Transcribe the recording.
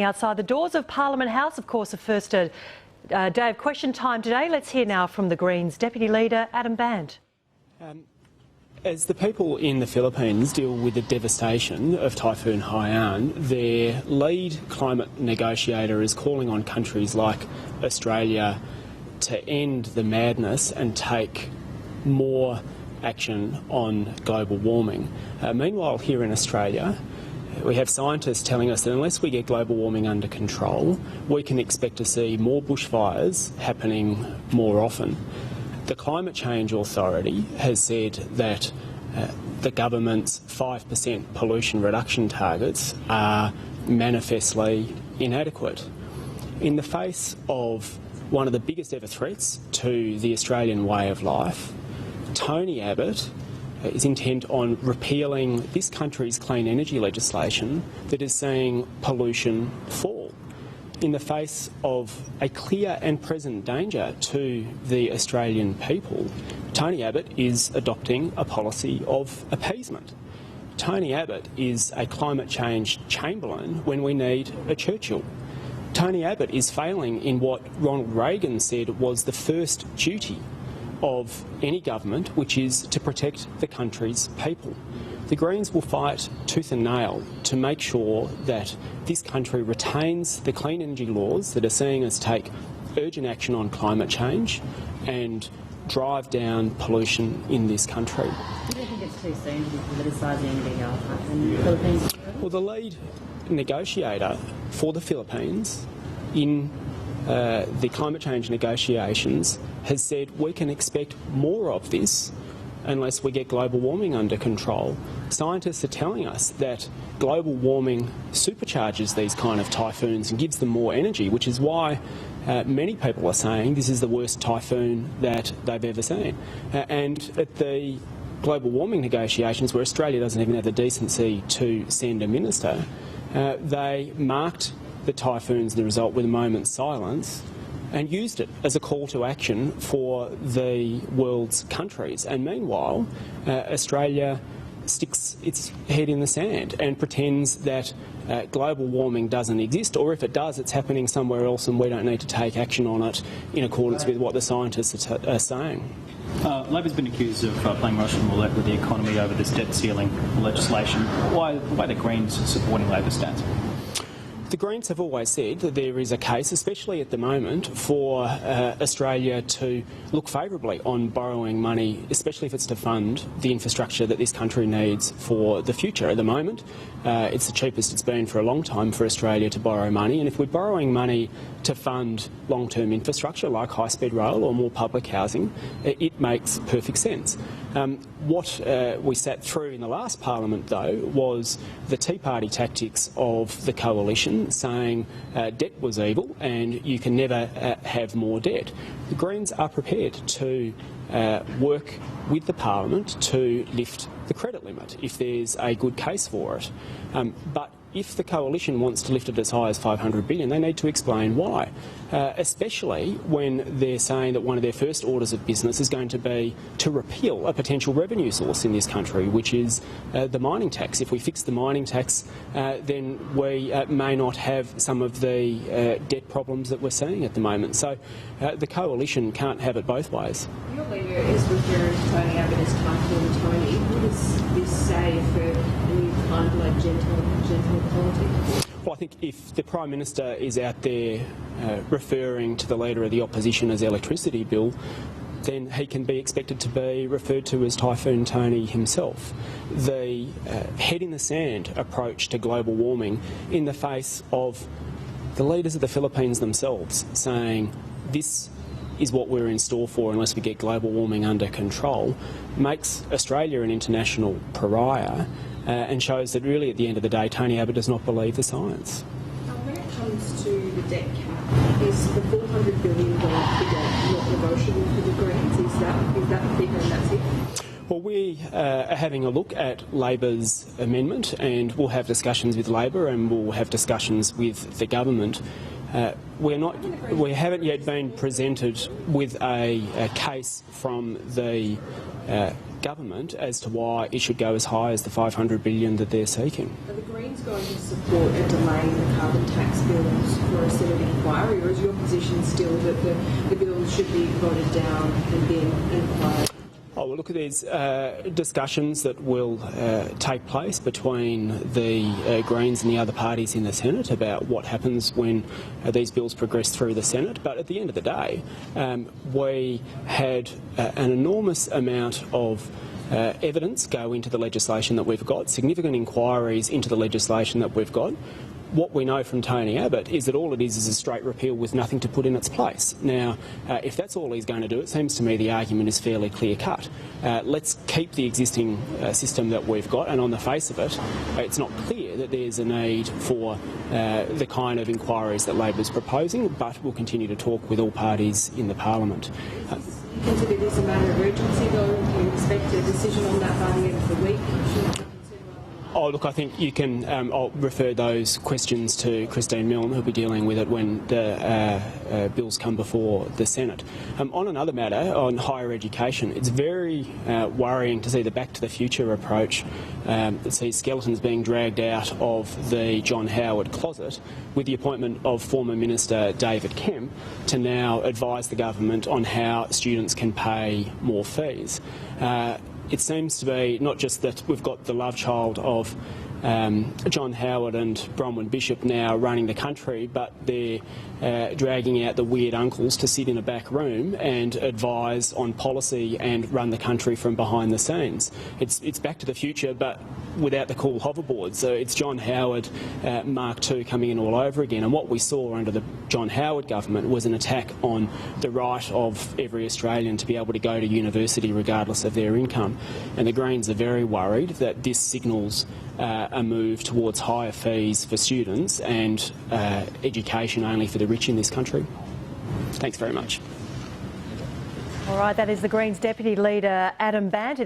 Outside the doors of Parliament House, of course, the first day of question time today. Let's hear now from the Greens Deputy Leader Adam Bandt. As the people in the Philippines deal with the devastation of Typhoon Haiyan, their lead climate negotiator is calling on countries like Australia to end the madness and take more action on global warming. Meanwhile, here in Australia, we have scientists telling us that unless we get global warming under control, we can expect to see more bushfires happening more often. The Climate Change Authority has said that the government's 5% pollution reduction targets are manifestly inadequate. In the face of one of the biggest ever threats to the Australian way of life, Tony Abbott is intent on repealing this country's clean energy legislation that is seeing pollution fall. In the face of a clear and present danger to the Australian people, Tony Abbott is adopting a policy of appeasement. Tony Abbott is a climate change Chamberlain when we need a Churchill. Tony Abbott is failing in what Ronald Reagan said was the first duty of any government, which is to protect the country's people. The Greens will fight tooth and nail to make sure that this country retains the clean energy laws that are seeing us take urgent action on climate change and drive down pollution in this country. Do you think it's too soon to be politicising anything else in the Philippines? Well, the lead negotiator for the Philippines in the climate change negotiations has said we can expect more of this unless we get global warming under control. Scientists are telling us that global warming supercharges these kind of typhoons and gives them more energy, which is why many people are saying this is the worst typhoon that they've ever seen. And at the global warming negotiations, where Australia doesn't even have the decency to send a minister, they marked the typhoons, the result, with a moment's silence and used it as a call to action for the world's countries. And meanwhile, Australia sticks its head in the sand and pretends that global warming doesn't exist, or if it does, it's happening somewhere else and we don't need to take action on it in accordance with what the scientists are saying. Labor's been accused of playing Russian roulette with the economy over this debt ceiling legislation. Why are the Greens supporting Labor's stance? The Greens have always said that there is a case, especially at the moment, for Australia to look favourably on borrowing money, especially if it's to fund the infrastructure that this country needs for the future. At the moment, it's the cheapest it's been for a long time for Australia to borrow money, and if we're borrowing money to fund long-term infrastructure like high-speed rail or more public housing, it makes perfect sense. What we sat through in the last Parliament, though, was the Tea Party tactics of the coalition saying debt was evil and you can never have more debt. The Greens are prepared to work with the Parliament to lift the credit limit if there's a good case for it. But if the coalition wants to lift it as high as $500 billion, they need to explain why, especially when they're saying that one of their first orders of business is going to be to repeal a potential revenue source in this country, which is the mining tax. If we fix the mining tax, then we may not have some of the debt problems that we're seeing at the moment. So the coalition can't have it both ways. Your leader is referring to Tony Abbott as Typhoon Tony. What does this say for any kind of like gentle politics? Well, I think if the Prime Minister is out there referring to the Leader of the Opposition as electricity bill, then he can be expected to be referred to as Typhoon Tony himself. The head in the sand approach to global warming in the face of the leaders of the Philippines themselves saying this is what we're in store for unless we get global warming under control, makes Australia an international pariah and shows that really at the end of the day Tony Abbott does not believe the science. When it comes to the debt cap, is the $400 billion figure not negotiable for the Greens? Is that the figure and that's it? Well, we are having a look at Labor's amendment and we'll have discussions with Labor and we'll have discussions with the government. we haven't yet been presented with a case from the government as to why it should go as high as the $500 billion that they're seeking. Are the Greens going to support a delay in the carbon tax bills for a Senate inquiry, or is your position still that the bills should be voted down and then inquired? Oh, well, look, there's discussions that will take place between the Greens and the other parties in the Senate about what happens when these bills progress through the Senate. But at the end of the day, we had an enormous amount of evidence go into the legislation that we've got, significant inquiries into the legislation that we've got. What we know from Tony Abbott is that all it is a straight repeal with nothing to put in its place. Now, if that's all he's going to do, it seems to me the argument is fairly clear-cut. Let's keep the existing system that we've got, and on the face of it, it's not clear that there's a need for the kind of inquiries that Labor's proposing, but we'll continue to talk with all parties in the parliament. You consider this a matter of urgency, though? Do you expect a decision on that by the end of the week? Oh, look, I think you can. I'll refer those questions to Christine Milne, who'll be dealing with it when the bills come before the Senate. On another matter, on higher education, it's very worrying to see the Back to the Future approach that sees skeletons being dragged out of the John Howard closet with the appointment of former Minister David Kemp to now advise the government on how students can pay more fees. It seems to be not just that we've got the love child of John Howard and Bronwyn Bishop now running the country, but they're dragging out the weird uncles to sit in a back room and advise on policy and run the country from behind the scenes. It's Back to the Future, but without the cool hoverboard. So it's John Howard Mark II coming in all over again. And what we saw under the John Howard government was an attack on the right of every Australian to be able to go to university regardless of their income. And the Greens are very worried that this signals a move towards higher fees for students and education only for the rich in this country. Thanks very much. All right, that is the Greens Deputy Leader Adam Bandt.